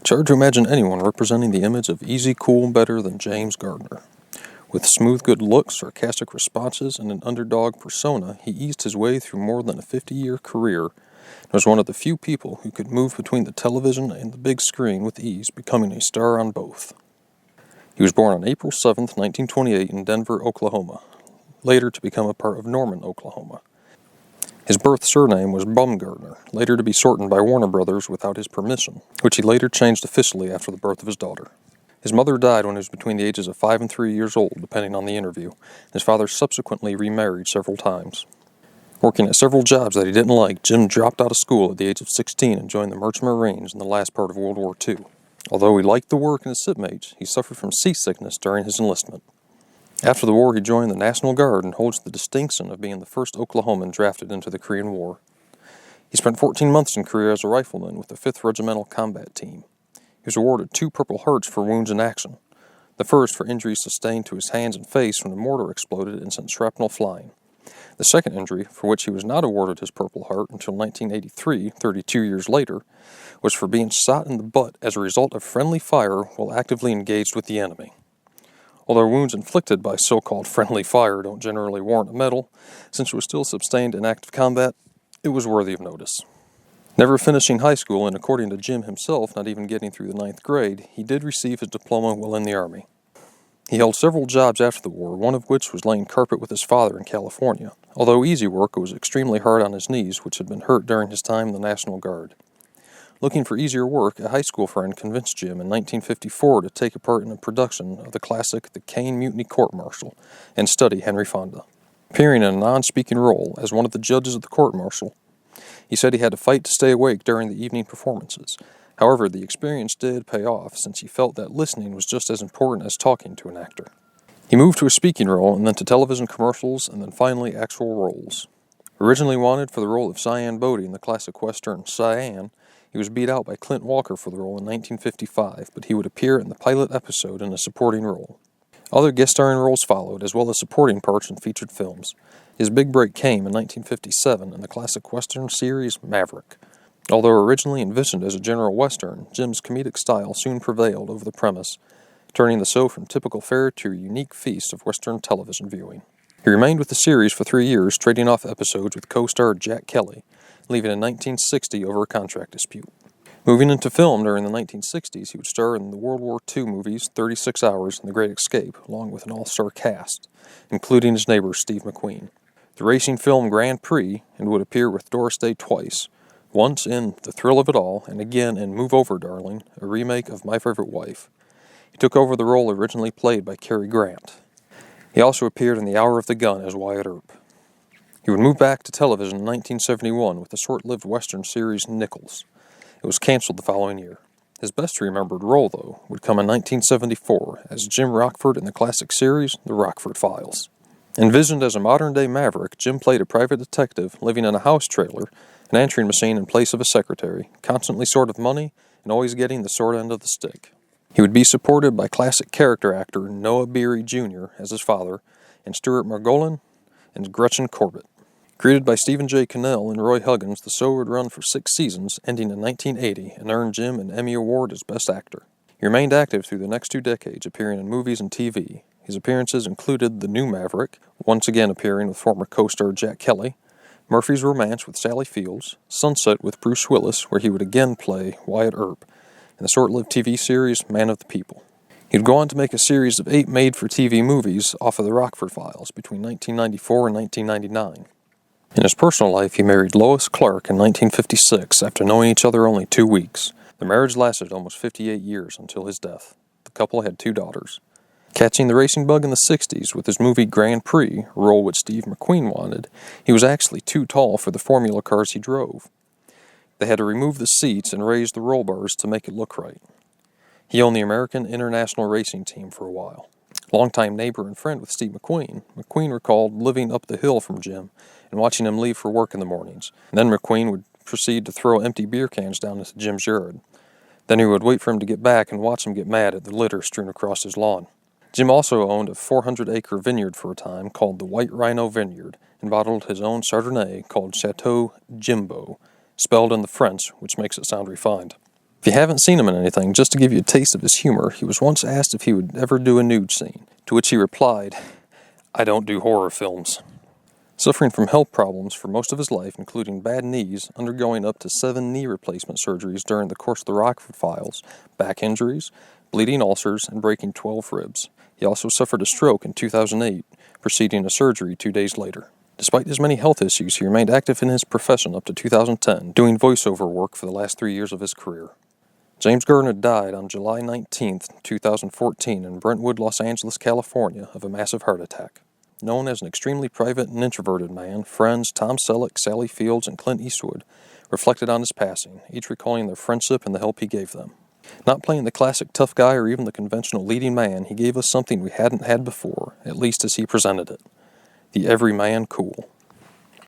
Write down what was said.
It's hard to imagine anyone representing the image of easy, cool, better than James Garner. With smooth good looks, sarcastic responses, and an underdog persona, he eased his way through more than a 50-year career and was one of the few people who could move between the television and the big screen with ease, becoming a star on both. He was born on April 7, 1928 in Denver, Oklahoma, later to become a part of Norman, Oklahoma. His birth surname was Baumgartner, later to be shortened by Warner Brothers without his permission, which he later changed officially after the birth of his daughter. His mother died when he was between the ages of 5 and 3 years old, depending on the interview. His father subsequently remarried several times. Working at several jobs that he didn't like, Jim dropped out of school at the age of 16 and joined the Merchant Marines in the last part of World War II. Although he liked the work and his shipmates, he suffered from seasickness during his enlistment. After the war, he joined the National Guard and holds the distinction of being the first Oklahoman drafted into the Korean War. He spent 14 months in Korea as a rifleman with the 5th Regimental Combat Team. He was awarded 2 Purple Hearts for wounds in action, the first for injuries sustained to his hands and face when a mortar exploded and sent shrapnel flying. The second injury, for which he was not awarded his Purple Heart until 1983, 32 years later, was for being shot in the butt as a result of friendly fire while actively engaged with the enemy. Although wounds inflicted by so-called friendly fire don't generally warrant a medal, since it was still sustained in active combat, it was worthy of notice. Never finishing high school, and according to Jim himself, not even getting through the 9th grade, he did receive his diploma while in the Army. He held several jobs after the war, one of which was laying carpet with his father in California, although easy work, it was extremely hard on his knees, which had been hurt during his time in the National Guard. Looking for easier work, a high school friend convinced Jim in 1954 to take a part in a production of the classic The Caine Mutiny Court-Martial and study Henry Fonda. Appearing in a non-speaking role as one of the judges of the court-martial, he said he had to fight to stay awake during the evening performances. However, the experience did pay off since he felt that listening was just as important as talking to an actor. He moved to a speaking role and then to television commercials and then finally actual roles. Originally wanted for the role of Cyan Bodie in the classic western Cyan, he was beat out by Clint Walker for the role in 1955, but he would appear in the pilot episode in a supporting role. Other guest starring roles followed, as well as supporting parts in featured films. His big break came in 1957 in the classic western series Maverick. Although originally envisioned as a general western, Jim's comedic style soon prevailed over the premise, turning the show from typical fare to a unique feast of western television viewing. He remained with the series for 3 years, trading off episodes with co-star Jack Kelly, leaving in 1960 over a contract dispute. Moving into film during the 1960s, he would star in the World War II movies 36 Hours and The Great Escape, along with an all-star cast, including his neighbor Steve McQueen. The racing film Grand Prix, and would appear with Doris Day twice, once in The Thrill of It All, and again in Move Over, Darling, a remake of My Favorite Wife. He took over the role originally played by Cary Grant. He also appeared in The Hour of the Gun as Wyatt Earp. He would move back to television in 1971 with the short-lived western series Nichols. It was canceled the following year. His best remembered role, though, would come in 1974 as Jim Rockford in the classic series The Rockford Files. Envisioned as a modern-day Maverick, Jim played a private detective living in a house trailer, an answering machine in place of a secretary, constantly short of money, and always getting the short end of the stick. He would be supported by classic character actor Noah Beery Jr. as his father, and Stuart Margolin and Gretchen Corbett. Created by Stephen J. Cannell and Roy Huggins, the show would run for 6 seasons, ending in 1980, and earned Jim an Emmy Award as Best Actor. He remained active through the next 2 decades, appearing in movies and TV. His appearances included The New Maverick, once again appearing with former co-star Jack Kelly, Murphy's Romance with Sally Fields, Sunset with Bruce Willis, where he would again play Wyatt Earp, and the short-lived TV series Man of the People. He'd go on to make a series of 8 made-for-TV movies off of the Rockford Files between 1994 and 1999. In his personal life, he married Lois Clark in 1956 after knowing each other only 2 weeks. The marriage lasted almost 58 years until his death. The couple had 2 daughters. Catching the racing bug in the 60s with his movie Grand Prix, a role which Steve McQueen wanted, he was actually too tall for the formula cars he drove. They had to remove the seats and raise the roll bars to make it look right. He owned the American International Racing Team for a while. Longtime neighbor and friend with Steve McQueen, McQueen recalled living up the hill from Jim and watching him leave for work in the mornings. And then McQueen would proceed to throw empty beer cans down into Jim's yard. Then he would wait for him to get back and watch him get mad at the litter strewn across his lawn. Jim also owned a 400-acre vineyard for a time called the White Rhino Vineyard and bottled his own Chardonnay called Chateau Jimbo, spelled in the French, which makes it sound refined. If you haven't seen him in anything, just to give you a taste of his humor, he was once asked if he would ever do a nude scene, to which he replied, "I don't do horror films." Suffering from health problems for most of his life, including bad knees, undergoing up to 7 knee replacement surgeries during the course of the Rockford Files, back injuries, bleeding ulcers, and breaking 12 ribs. He also suffered a stroke in 2008, preceding a surgery 2 days later. Despite his many health issues, he remained active in his profession up to 2010, doing voiceover work for the last 3 years of his career. James Garner died on July 19, 2014 in Brentwood, Los Angeles, California, of a massive heart attack. Known as an extremely private and introverted man, friends Tom Selleck, Sally Fields, and Clint Eastwood reflected on his passing, each recalling their friendship and the help he gave them. Not playing the classic tough guy or even the conventional leading man, he gave us something we hadn't had before, at least as he presented it: the everyman cool.